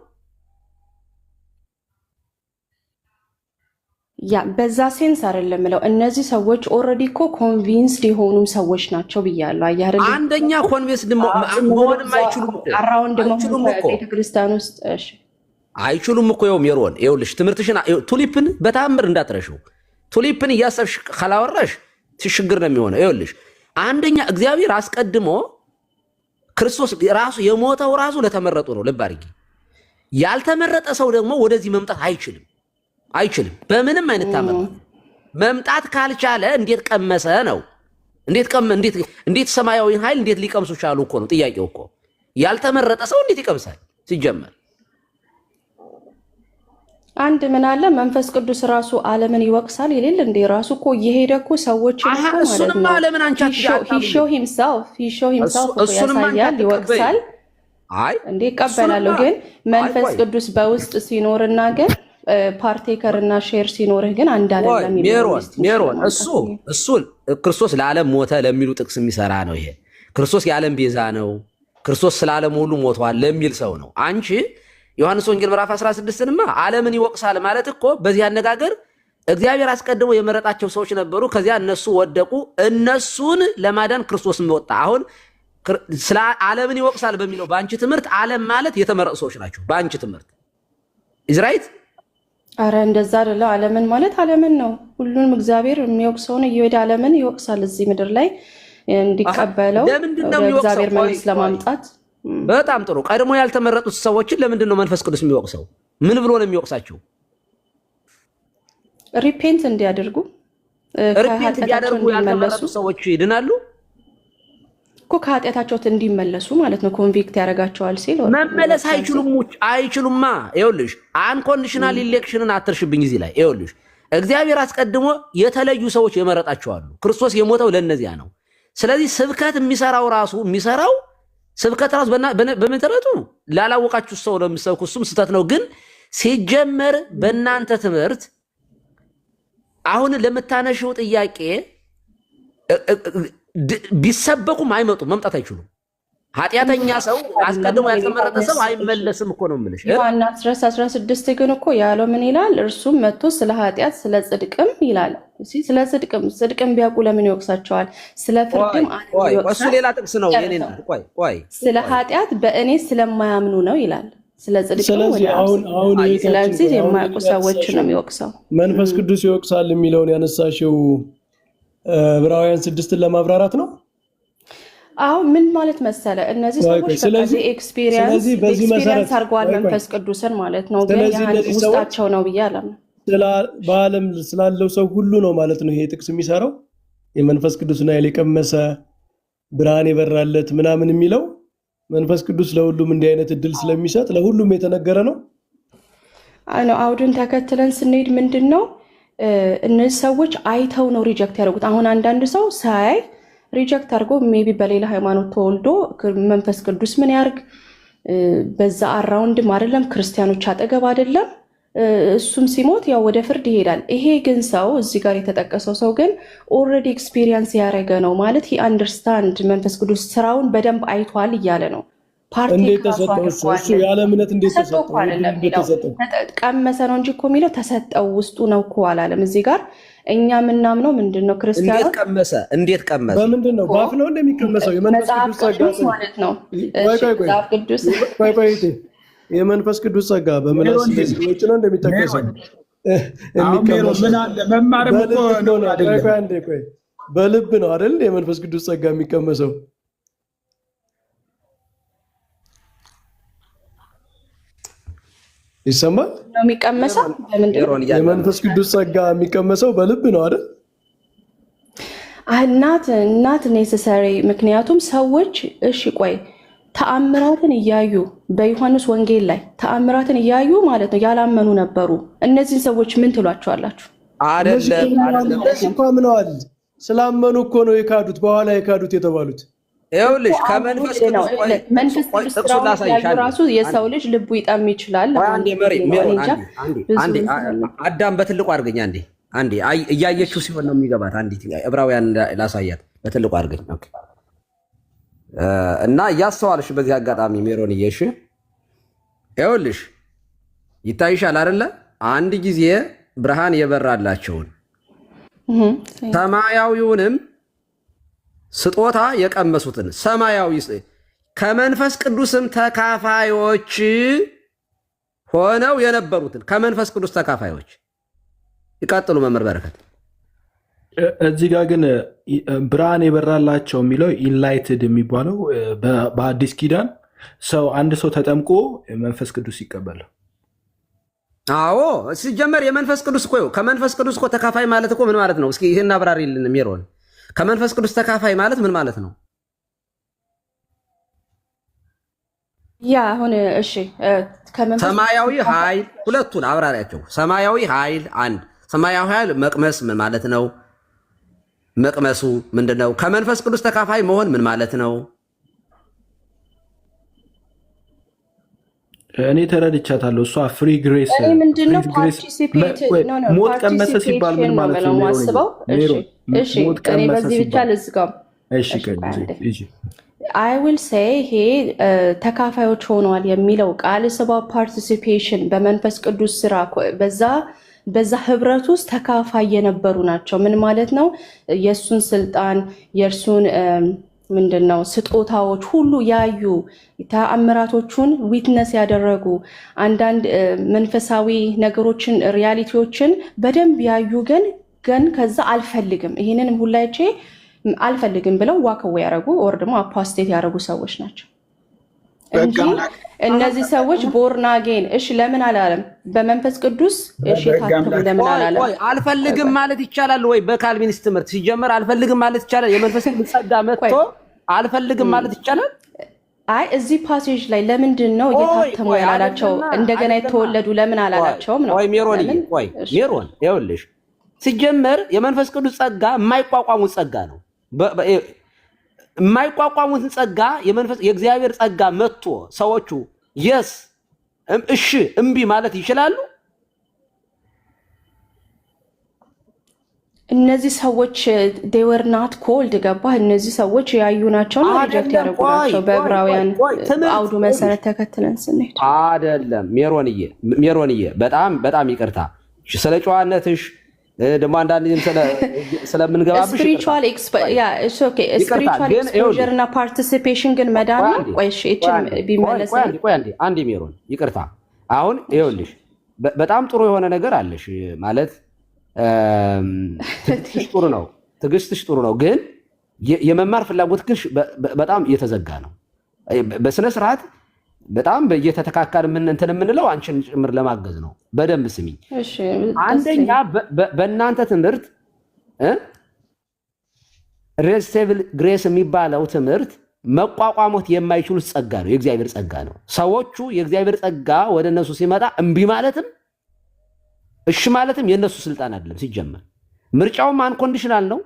ያ በዛ ሴንስ አይደለም እለው። እነዚህ ሰዎች ኦልሬዲ እኮ ኮንቪንስድ የሆኑ ሰዎች ናቸው ብያለሁ። አያር አንደኛ ኮንቪንስድ መሆንም አይችሉም እኮ አራውንድ መሆን ቤተክርስቲያን ውስጥ እሺ አይችሉም እኮ። ይኸውም የሮን ይኸውልሽ ትምህርትሽን ቱሊፕን በታምር እንዳትረሽው። ቱሊፕን እያሰብሽ ካላወራሽ ችግር ነው የሚሆነው። ይኸውልሽ አንደኛ እግዚአብሔር አስቀድሞ ክርስቶስ ራሱ የሞተው ራሱ ለተመረጡ ነው። ልብ አድርጊ። ያልተመረጠ ሰው ደግሞ ወደዚህ መምጣት አይችልም። በምንም አይነት ታመጣ መምጣት ካልቻለ እንዴት ቀመሰ ነው? እንዴት ሰማያዊ ኃይል እንዴት ሊቀምሱ ቻሉ እኮ ነው ጥያቄው እኮ። ያልተመረጠ ሰው እንዴት ይቀምሳል ሲጀመር? አንድ ምን አለ መንፈስ ቅዱስ ራሱ ዓለምን ይወቅሳል ይላል እንዴ? ራሱ እኮ እየሄደ እኮ ሰዎችን እኮ ማለት ነው እሱንም ዓለምን አንቺ ሂሾ ሂምሰልፍ ያሳያል፣ ይወቅሳል። አይ እንዴ ቀበላለሁ። ግን መንፈስ ቅዱስ በውስጥ ሲኖርና ግን ፓርቴከር እና ሼር ሲኖርህ ግን አንድ አይደለም። ሜሮን እሱ ክርስቶስ ለዓለም ሞተ ለሚሉ ጥቅስ የሚሰራ ነው። ይሄ ክርስቶስ የዓለም ቤዛ ነው፣ ክርስቶስ ስለ ዓለም ሁሉ ሞቷል ለሚል ሰው ነው። አንቺ ዮሐንስ ወንጌል ምዕራፍ 16ንማ ዓለምን ይወቅሳል ማለት እኮ በዚህ አነጋገር እግዚአብሔር አስቀድሞ የመረጣቸው ሰዎች ነበሩ። ከዚያ እነሱ ወደቁ፣ እነሱን ለማዳን ክርስቶስ ወጣ። አሁን ስለ ዓለምን ይወቅሳል በሚለው በአንቺ ትምህርት ዓለም ማለት የተመረጡ ሰዎች ናቸው። በአንቺ ትምህርት ኢዝራኤል አረ እንደዛ አይደለ። ዓለምን ማለት ዓለምን ነው። ሁሉንም እግዚአብሔር የሚወቅሰውን እየወደ ዓለምን ይወቅሳል እዚህ ምድር ላይ እንዲቀበለው እግዚአብሔር መንግስት ለማምጣት። በጣም ጥሩ። ቀድሞ ያልተመረጡት ሰዎችን ለምንድን ነው መንፈስ ቅዱስ የሚወቅሰው? ምን ብሎ ነው የሚወቅሳቸው? ሪፔንት እንዲያደርጉ ያልተመረጡ ሰዎች ይድናሉ እኮ ከኃጢአታቸው እንዲመለሱ ማለት ነው። ኮንቪክት ያደርጋቸዋል ሲል መመለስ አይችሉማ። ይኸውልሽ አንኮንዲሽናል ኢሌክሽንን አትርሽብኝ እዚህ ላይ። ይኸውልሽ እግዚአብሔር አስቀድሞ የተለዩ ሰዎች የመረጣቸዋሉ። ክርስቶስ የሞተው ለእነዚያ ነው። ስለዚህ ስብከት የሚሰራው ስብከት ራሱ በመሰረቱ ላላወቃችሁ ሰው ነው የሚሰብኩ። እሱም ስህተት ነው። ግን ሲጀመር በእናንተ ትምህርት አሁን ለምታነሽው ጥያቄ ቢሰበኩም መምጣት አይችሉም። ኃጢአተኛ ሰው አስቀድሞ ያልተመረጠ ሰው አይመለስም እኮ ነው የምልሽ። ዮሐንስ 16 ግን እኮ ያለው ምን ይላል? እርሱም መጥቶ ስለ ኃጢአት ስለ ጽድቅም ይላል። ስለ ጽድቅም ቢያውቁ ለምን ይወቅሳቸዋል? ስለ ፍርድም እሱ ሌላ ጥቅስ ነው። ቆይ ስለ ኃጢአት በእኔ ስለማያምኑ ነው ይላል። ስለ ጽድቅም ስለዚህ የማያውቁ ሰዎች ነው የሚወቅሰው። መንፈስ ቅዱስ ይወቅሳል የሚለውን ያነሳሽው ዕብራውያን 6ን ለማብራራት ነው። አሁን ምን ማለት መሰለ እነዚህ ሰዎች በዚህ ኤክስፒሪየንስ አድርገዋል መንፈስ ቅዱስን ማለት ነው። ግን ያን ውስጣቸው ነው ብዬ አላምንም። በዓለም ስላለው ሰው ሁሉ ነው ማለት ነው ይሄ ጥቅስ የሚሰራው። የመንፈስ ቅዱስን ኃይል የቀመሰ ብርሃን የበራለት ምናምን የሚለው መንፈስ ቅዱስ ለሁሉም እንዲህ አይነት እድል ስለሚሰጥ ለሁሉም የተነገረ ነው። አውዱን ተከትለን ስንሄድ ምንድን ነው እነዚህ ሰዎች አይተው ነው ሪጀክት ያደርጉት። አሁን አንዳንድ ሰው ሳያይ ሪጀክት አድርጎ ሜቢ በሌላ ሃይማኖት ተወልዶ መንፈስ ቅዱስ ምን ያርግ በዛ አራውንድም አይደለም ክርስቲያኖች አጠገብ አይደለም እሱም ሲሞት ያው ወደ ፍርድ ይሄዳል። ይሄ ግን ሰው እዚህ ጋር የተጠቀሰው ሰው ግን ኦልሬዲ ኤክስፒሪየንስ ያደረገ ነው ማለት ሂ አንደርስታንድ መንፈስ ቅዱስ ስራውን በደንብ አይቷል እያለ ነው። እንዴት ተሰጠው? እሱ ያለ እምነት እንዴት ተሰጠው? ቀመሰ ነው እንጂ እኮ የሚለው ተሰጠው ውስጡ ነው እኮ አላለም። እዚህ ጋር እኛ የምናምነው ምንድነው? ክርስቲያኖች እንዴት ቀመሰ? በምንድን ነው? ባፍ ነው እንደሚቀመሰው የመንፈስ ቅዱስ ጸጋ ማለት ነው። የመንፈስ ቅዱስ ጸጋ በመላስ ሰዎች ነው እንደሚጠቀሰው ምን አለ መማርም እኮ ነው አይደለም። በልብ ነው አይደል የመንፈስ ቅዱስ ጸጋ የሚቀመሰው? ይሰማል ነው የሚቀመሰው። የመንፈስ ቅዱስ ጸጋ የሚቀመሰው በልብ ነው አይደል? እናት ኔሰሰሪ። ምክንያቱም ሰዎች እሺ ቆይ ተአምራትን እያዩ በዮሐንስ ወንጌል ላይ ተአምራትን እያዩ ማለት ነው ያላመኑ ነበሩ። እነዚህን ሰዎች ምን ትሏቸዋላችሁ? አይደለም እኮ አምነዋል። ስላመኑ እኮ ነው የካዱት፣ በኋላ የካዱት የተባሉት። ይኸውልሽ ከመንፈስ ቅዱስ ራሱ የሰው ልጅ ልቡ ይጠም ይችላል። አዳም በትልቁ አድርገኝ አንዴ እያየችው ሲሆን ነው የሚገባት። አንዲት ዕብራውያን ላሳያት በትልቁ አድርገኝ እና እያስተዋልሽ በዚህ አጋጣሚ ሜሮን እየሽ ይኸውልሽ ይታይሻል አይደለ? አንድ ጊዜ ብርሃን የበራላቸውን ሰማያዊውንም ስጦታ የቀመሱትን ሰማያዊ ከመንፈስ ቅዱስም ተካፋዮች ሆነው የነበሩትን ከመንፈስ ቅዱስ ተካፋዮች ይቀጥሉ። መምህር በረከት እዚህ ጋር ግን ብርሃን የበራላቸው የሚለው ኢንላይትድ የሚባለው በአዲስ ኪዳን አንድ ሰው ተጠምቆ መንፈስ ቅዱስ ይቀበላል። አዎ ሲጀመር የመንፈስ ቅዱስ እኮ ከመንፈስ ቅዱስ እኮ ተካፋይ ማለት እኮ ምን ማለት ነው? እስኪ ይህን አብራሪልን ሜሮን። ከመንፈስ ቅዱስ ተካፋይ ማለት ምን ማለት ነው? ያ አሁን እሺ ሰማያዊ ኃይል ሁለቱን አብራሪያቸው። ሰማያዊ ኃይል አንድ ሰማያዊ ኃይል መቅመስ ምን ማለት ነው? መቅመሱ ምንድነው? ከመንፈስ ቅዱስ ተካፋይ መሆን ምን ማለት ነው? እኔ ተረድቻታለሁ። እሷ ፍሪ ግሬስ ሞት ቀመሰ ሲባል ምን ማለት ነው? እኔ በዚህ ብቻ ልዝጋው። አይ ዊል ሴይ ይሄ ተካፋዮች ሆነዋል የሚለው ቃል ስባው ፓርቲሲፔሽን በመንፈስ ቅዱስ ስራ በዛ ህብረት ውስጥ ተካፋይ የነበሩ ናቸው። ምን ማለት ነው? የእሱን ስልጣን የእርሱን ምንድነው ስጦታዎች ሁሉ ያዩ ተአምራቶቹን ዊትነስ ያደረጉ አንዳንድ መንፈሳዊ ነገሮችን ሪያሊቲዎችን በደንብ ያዩ ግን ከዛ አልፈልግም ይሄንን ሁላቼ አልፈልግም ብለው ዋከው ያረጉ ኦር ደግሞ አፖስቴት ያረጉ ሰዎች ናቸው እንጂ እነዚህ ሰዎች ቦርን አጌን እሺ ለምን አላለም? በመንፈስ ቅዱስ እሺ ታተሙ ለምን አላለም? አልፈልግም ማለት ይቻላል ወይ? በካልቪኒስት ትምህርት ሲጀመር አልፈልግም ማለት ይቻላል? የመንፈስ ቅዱስ ጸጋ መጥቶ አልፈልግም ማለት ይቻላል? አይ እዚህ ፓሴጅ ላይ ለምንድን ነው እየታተሙ ያላላቸው? እንደገና የተወለዱ ለምን አላላቸውም ነው? ወይ ሜሮን ይኸውልሽ ሲጀመር የመንፈስ ቅዱስ ጸጋ የማይቋቋሙት ጸጋ ነው። የማይቋቋሙትን ጸጋ የእግዚአብሔር ጸጋ መጥቶ ሰዎቹ የስ እሺ እምቢ ማለት ይችላሉ? እነዚህ ሰዎች they were not called ገባህ? እነዚህ ሰዎች ያዩ ናቸው እና ሪጀክት ያደረጉ ናቸው። በዕብራውያን አውዱ መሰረት ተከትለን ስንሄድ አይደለም። ሜሮንዬ በጣም ይቅርታ ስለ ጨዋነትሽ ደግሞ አንዳንዴም ስለምንገባብሽ ስፒሪቹዋል ኤክስፖዠር እና ፓርቲሲፔሽን ግን መዳን ነው። ቆይ እሺ እቺን ቢመለስ አንዴ ሜሮን ይቅርታ። አሁን ይኸውልሽ በጣም ጥሩ የሆነ ነገር አለሽ ማለት ትዕግስትሽ ጥሩ ነው፣ ግን የመማር ፍላጎት ግን በጣም እየተዘጋ ነው። በስነ ስርዓት በጣም እየተተካካል እንትን የምንለው አንቺን ጭምር ለማገዝ ነው። በደንብ ስሚኝ። አንደኛ በእናንተ ትምህርት ሬስቴብል ግሬስ የሚባለው ትምህርት መቋቋሞት የማይችሉት ጸጋ ነው፣ የእግዚአብሔር ጸጋ ነው። ሰዎቹ የእግዚአብሔር ጸጋ ወደ እነሱ ሲመጣ እምቢ ማለትም እሺ ማለትም የእነሱ ስልጣን አይደለም። ሲጀመር ምርጫውም አንኮንዲሽናል ነው።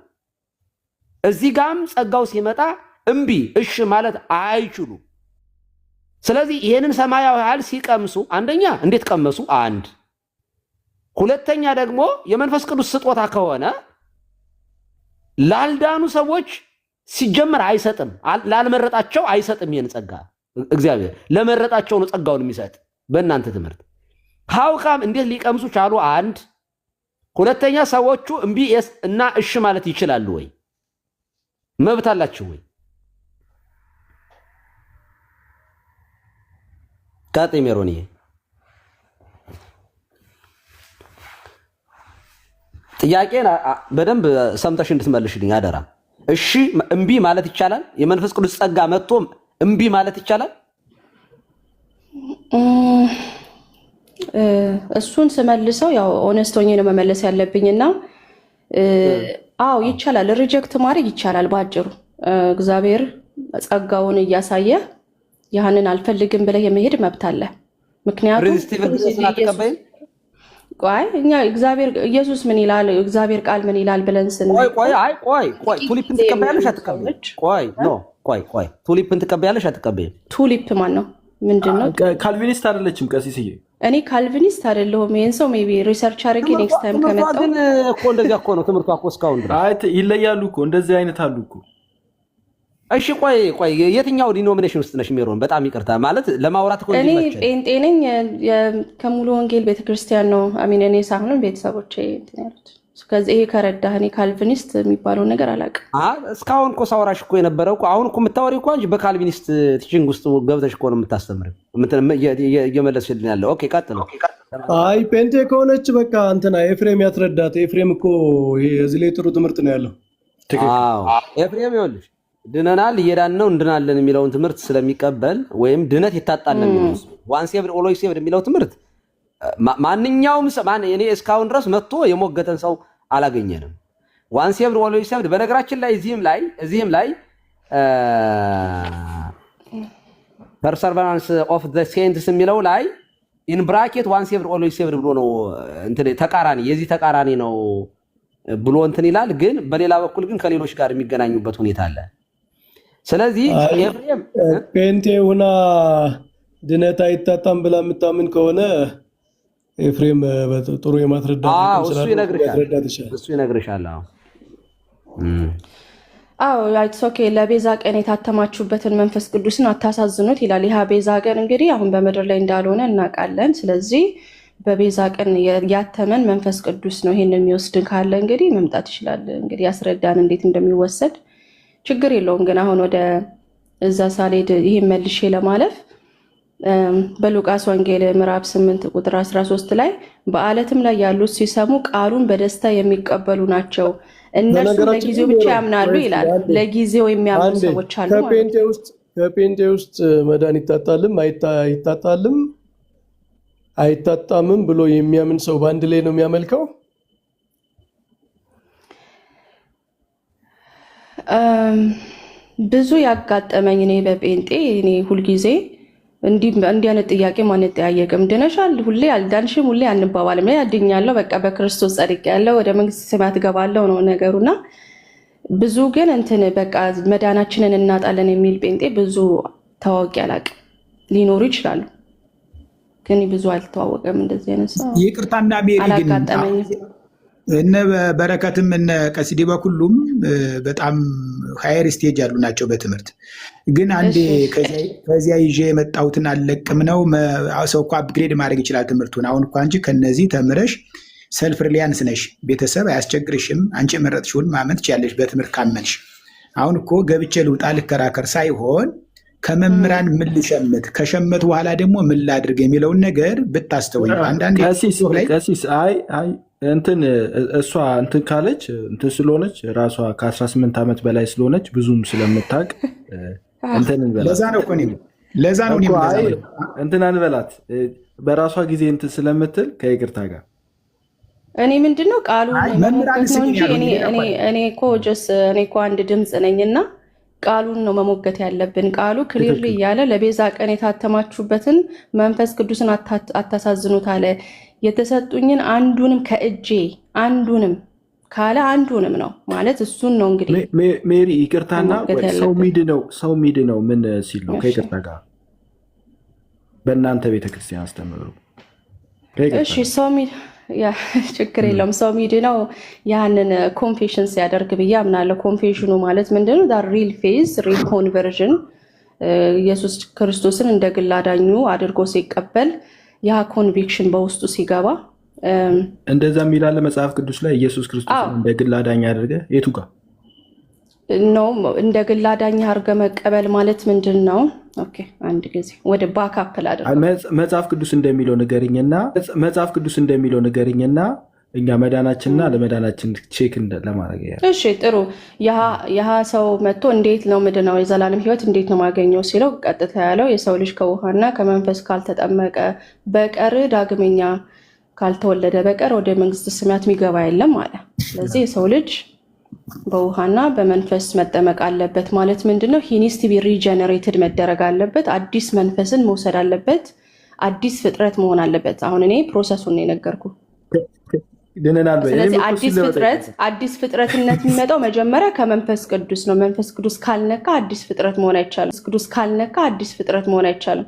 እዚህ ጋም ጸጋው ሲመጣ እምቢ እሺ ማለት አይችሉም። ስለዚህ ይሄንን ሰማያዊ ኃይል ሲቀምሱ አንደኛ እንዴት ቀመሱ? አንድ ሁለተኛ ደግሞ የመንፈስ ቅዱስ ስጦታ ከሆነ ላልዳኑ ሰዎች ሲጀመር አይሰጥም፣ ላልመረጣቸው አይሰጥም። ይሄን ጸጋ እግዚአብሔር ለመረጣቸው ነው ጸጋውን የሚሰጥ። በእናንተ ትምህርት ሀውካም እንዴት ሊቀምሱ ቻሉ? አንድ ሁለተኛ ሰዎቹ እምቢ እና እሺ ማለት ይችላሉ ወይ? መብት አላቸው ወይ? ሜሮንዬ ጥያቄን በደንብ ሰምተሽ እንድትመልሽልኝ አደራ። እሺ እምቢ ማለት ይቻላል? የመንፈስ ቅዱስ ጸጋ መጥቶ እምቢ ማለት ይቻላል? እሱን ስመልሰው ያው ኦነስት ሆኜ ነው መመለስ ያለብኝና አዎ ይቻላል፣ ሪጀክት ማድረግ ይቻላል። ባጭሩ እግዚአብሔር ጸጋውን እያሳየ ያንን አልፈልግም ብለህ የመሄድ መብት አለ። ምክንያቱም እኛ እግዚአብሔር ኢየሱስ ምን ይላል፣ እግዚአብሔር ቃል ምን ይላል ብለን ስንል ቱሊፕን ትቀበያለሽ አትቀበይም? ቱሊፕን ትቀበያለሽ አትቀበይም? ቱሊፕ ማን ነው? ምንድን ነው? ካልቪኒስት አይደለችም ቀሲስዬ። እኔ ካልቪኒስት አይደለሁም። ይሄን ሰው ሜይ ቢ ሪሰርች አድርጌ ኔክስት ታይም ከመጣሁ ግን እኮ እንደዚያ እኮ ነው ትምህርቷ እኮ እስካሁን ድረስ ይለያሉ እኮ እንደዚህ አይነት አሉ እኮ። እሺ ቆይ የትኛው ዲኖሚኔሽን ውስጥ ነሽ ሜሮን? በጣም ይቅርታ ማለት ለማውራት እኮ እኔ ጴንጤ ነኝ። ከሙሉ ወንጌል ቤተክርስቲያን ነው አሚን። እኔ ሳይሆን ቤተሰቦቼ እንትን ያሉት። ከዚህ ይሄ ከረዳህ እኔ ካልቪኒስት የሚባለውን ነገር አላውቅም። እስካሁን እኮ ሳወራሽ እኮ የነበረው እኮ አሁን እኮ የምታወሪው እኮ እንጂ በካልቪኒስት ቲቺንግ ውስጥ ገብተሽ እኮ ነው የምታስተምሪው እየመለስሽልኝ ያለው። ኦኬ ቀጥል። አይ ጴንጤ ከሆነች በቃ እንትና ኤፍሬም ያስረዳት። ኤፍሬም እኮ እዚህ ላይ ጥሩ ትምህርት ነው ያለው። ኤፍሬም ይኸውልሽ ድነናል እየዳን ነው እንድናለን የሚለውን ትምህርት ስለሚቀበል ወይም ድነት ይታጣል ነው የሚለው ዋን ሴቭድ ኦልዌይስ ሴቭድ የሚለው ትምህርት ማንኛውም እኔ እስካሁን ድረስ መጥቶ የሞገተን ሰው አላገኘንም። ዋን ሴቭድ ኦልዌይስ ሴቭድ በነገራችን ላይ እዚህም ላይ ፐርሰርቫንስ ኦፍ ዘ ሴንትስ የሚለው ላይ ኢን ብራኬት ዋን ሴቭድ ኦልዌይስ ሴቭድ ብሎ ነው እንትን ተቃራኒ የዚህ ተቃራኒ ነው ብሎ እንትን ይላል። ግን በሌላ በኩል ግን ከሌሎች ጋር የሚገናኙበት ሁኔታ አለ። ስለዚህ ኤፍሬም ጴንጤ ሆና ድነት አይታጣም ብላ የምታምን ከሆነ ኤፍሬም ጥሩ የማስረዳት እሱ ይነግርሻል። ኢትስ ኦኬ። ለቤዛ ቀን የታተማችሁበትን መንፈስ ቅዱስን አታሳዝኑት ይላል። ይህ ቤዛ ቀን እንግዲህ አሁን በምድር ላይ እንዳልሆነ እናውቃለን። ስለዚህ በቤዛ ቀን ያተመን መንፈስ ቅዱስ ነው። ይሄን የሚወስድን ካለ እንግዲህ መምጣት ይችላል። እንግዲህ ያስረዳን እንዴት እንደሚወሰድ ችግር የለውም። ግን አሁን ወደ እዛ ሳልሄድ ይሄን መልሼ ለማለፍ በሉቃስ ወንጌል ምዕራፍ 8 ቁጥር 13 ላይ በዓለትም ላይ ያሉት ሲሰሙ ቃሉን በደስታ የሚቀበሉ ናቸው፣ እነሱ ለጊዜው ብቻ ያምናሉ ይላል። ለጊዜው የሚያምኑ ሰዎች አሉ ማለት ነው። ከጴንጤ ውስጥ መዳን ይታጣልም አይታጣምም ብሎ የሚያምን ሰው በአንድ ላይ ነው የሚያመልከው። ብዙ ያጋጠመኝ እኔ በጴንጤ እኔ ሁልጊዜ እንዲህ አይነት ጥያቄ ማን ጠያየቅም። ድነሻል? ሁሌ አልዳንሽም? ሁሌ አንባባልም። ላይ አድኛለሁ፣ በቃ በክርስቶስ ጸድቄያለሁ፣ ወደ መንግስተ ሰማያት እገባለሁ ነው ነገሩና ብዙ ግን እንትን በቃ መዳናችንን እናጣለን የሚል ጴንጤ ብዙ ታዋቂ አላውቅም። ሊኖሩ ይችላሉ፣ ግን ብዙ አልተዋወቀም። እንደዚህ አይነት ሰው ይቅርታና ሜሪ ግን አላጋጠመኝም። እነ በረከትም እነ ቀሲዲ በኩሉም በጣም ሃየር ስቴጅ ያሉ ናቸው በትምህርት ግን አንዴ ከዚያ ይዤ የመጣሁትን አልለቅም ነው። ሰው እኮ አፕግሬድ ማድረግ ይችላል ትምህርቱን። አሁን እኮ አንቺ ከነዚህ ተምረሽ ሰልፍ ሪሊያንስ ነሽ፣ ቤተሰብ አያስቸግርሽም። አንቺ የመረጥሽውን ማመን ትችያለሽ በትምህርት ካመንሽ። አሁን እኮ ገብቼ ልውጣ ልከራከር ሳይሆን ከመምህራን ምን ልሸምት፣ ከሸመት በኋላ ደግሞ ምን ላድርግ የሚለውን ነገር ብታስተውይ። አንዳንዴ ቀሲስ እንትን እሷ እንትን ካለች እንትን ስለሆነች ራሷ ከ18 ዓመት በላይ ስለሆነች ብዙም ስለምታውቅ እንትን እንበላት። ለዛ ነው እንትን አንበላት በራሷ ጊዜ እንትን ስለምትል ከይቅርታ ጋር እኔ ምንድነው ቃሉ መሞገት ነው እንጂ እኔ እኮ አንድ ድምፅ ነኝና ቃሉን ነው መሞገት ያለብን። ቃሉ ክሊርሊ እያለ ለቤዛ ቀን የታተማችሁበትን መንፈስ ቅዱስን አታሳዝኑት አለ። የተሰጡኝን አንዱንም ከእጄ አንዱንም ካለ አንዱንም ነው ማለት እሱን ነው። እንግዲህ ሜሪ ይቅርታና ሰው ሚድ ነው ምን ሲል ነው ከይቅርታ ጋር በእናንተ ቤተክርስቲያን አስተምሩ። እሺ ሰው ሚድ ችግር የለውም። ሰው ሚድ ነው ያንን ኮንፌሽን ሲያደርግ ብዬ አምናለሁ። ኮንፌሽኑ ማለት ምንድነው? ሪል ፌዝ ሪል ኮንቨርዥን ኢየሱስ ክርስቶስን እንደ ግል አዳኙ አድርጎ ሲቀበል ያ ኮንቪክሽን በውስጡ ሲገባ እንደዛ የሚላለ መጽሐፍ ቅዱስ ላይ ኢየሱስ ክርስቶስን እንደ ግል አዳኝ አድርገ የቱ ጋር ነው? እንደ ግል አዳኝ አድርገ መቀበል ማለት ምንድን ነው? ኦኬ አንድ ጊዜ ወደ ባካፕል አድርገ መጽሐፍ ቅዱስ እንደሚለው ንገሪኝና እኛ መዳናችንና ለመዳናችን ቼክ ለማድረግ እሺ ጥሩ። ያ ሰው መጥቶ እንዴት ነው ምድነው የዘላለም ሕይወት እንዴት ነው ማገኘው ሲለው ቀጥታ ያለው የሰው ልጅ ከውሃና ከመንፈስ ካልተጠመቀ በቀር ዳግመኛ ካልተወለደ በቀር ወደ መንግስተ ሰማያት የሚገባ የለም አለ። ስለዚህ የሰው ልጅ በውሃና በመንፈስ መጠመቅ አለበት ማለት ምንድነው? ሂ ኒድስ ቱ ቢ ሪጀነሬትድ መደረግ አለበት። አዲስ መንፈስን መውሰድ አለበት። አዲስ ፍጥረት መሆን አለበት። አሁን እኔ ፕሮሰሱን ነው የነገርኩህ። ስለዚህ አዲስ ፍጥረትነት የሚመጣው መጀመሪያ ከመንፈስ ቅዱስ ነው። መንፈስ ቅዱስ ካልነካ አዲስ ፍጥረት መሆን አይቻልም።